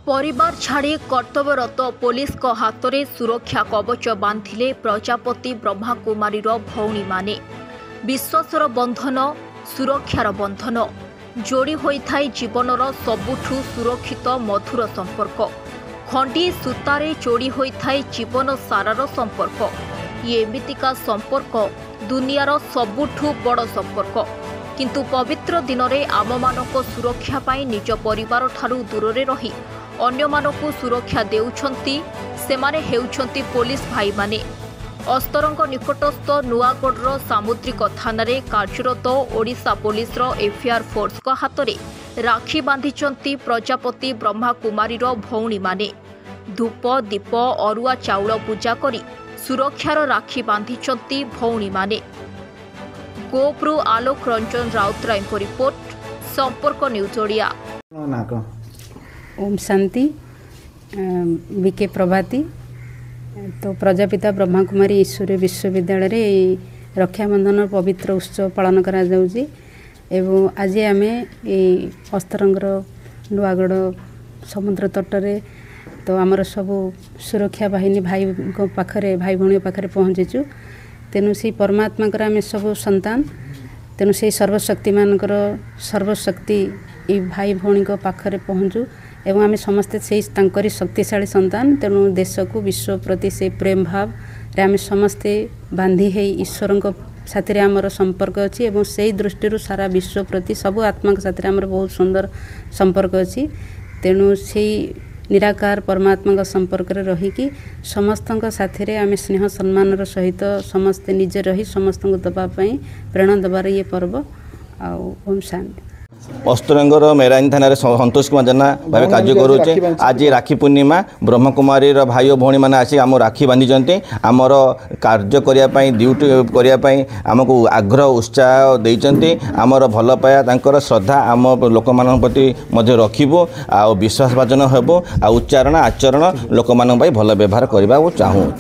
परिवार छाड़ी कर्तव्यरत पुलिस हाथ में सुरक्षा कवच बांधिले प्रजापति ब्रह्माकुमारी भौणी माने। विश्वासर बंधन सुरक्षार बंधन जोड़ी होता है जीवनर सबुठु सुरक्षित मधुर संपर्क। खंडी सूतारे जोड़ी होता है जीवन सारार संपर्क। ये एमितिका संपर्क दुनियार सबुठु बड़ संपर्क। किंतु पवित्र दिन में आममानक सुरक्षा पाई निज परिवार ठारू दूर रे रही अन्यमानकु सुरक्षा देउछंती सेमाने हेउछंती पुलिस भाई माने। अस्तरंग निकटस्थ नुआगढ़ सामुद्रिक थाना रे कार्यरत ओडिशा पुलिस एफआईआर फोर्स का हाथ में राखी बांधिचंती प्रजापति ब्रह्माकुमारी भौणी माने। धूप दीप अरुआ चाउल पूजा करी सुरक्षार राखी बांधिचंती भौणी माने। गोपुरु आलोक रंजन राउतराय को रिपोर्ट संपर्क न्यूज ओडिया। ओम शांति बीके प्रभाती। तो प्रजापिता ब्रह्माकुमारी ईश्वरीय विश्वविद्यालय रे रक्षाबंधन पवित्र उत्सव पालन करा जाउची। एवं आज आम अस्तरंगर नुआगढ़ समुद्र तट रे तो आमर सब सुरक्षा बाहिनी भाई पाखरे भाई भौणी पाखरे पहुँचीचु। तेणु से परमात्मा आम सब संतान। तेणु से सर्वशक्तिमान सर्वशक्ति ये भाई भौणी पाखरे पहुँचू एवं आम समस्ते से शक्तिशाली संतान। तेणु देश को विश्व प्रति से प्रेम भाव रे आम समस्ते बांधी है ईश्वर साथी आमर संपर्क अच्छी एवं से दृष्टि सारा विश्व प्रति सब आत्मा साथी आमर बहुत सुंदर संपर्क अच्छी। तेणु से निराकार परमात्मा संपर्क रे रहीकि समस्त साथी रे आम स्नेह सम्मान सहित समस्ते निजे रही समस्त दवाई प्रेरणा दबार ये पर्व। ओम शांति। अस्तरंगर मेराइन थाना संतोष कुमार जेना भाव कार्य करुचे। आज राखी पूर्णिमा ब्रह्मकुमारी भाई और भौणी मैंने आसी आम राखी बांधि आमर कार्य करने ड्यूटी करने आमको आग्रह उत्साह देते। आमर भल पाया श्रद्धा आम लोक मान प्रति रखू आ विश्वास भाजन हेबो आ उच्चारण आचरण लोक मान भल व्यवहार करने चाहूँ।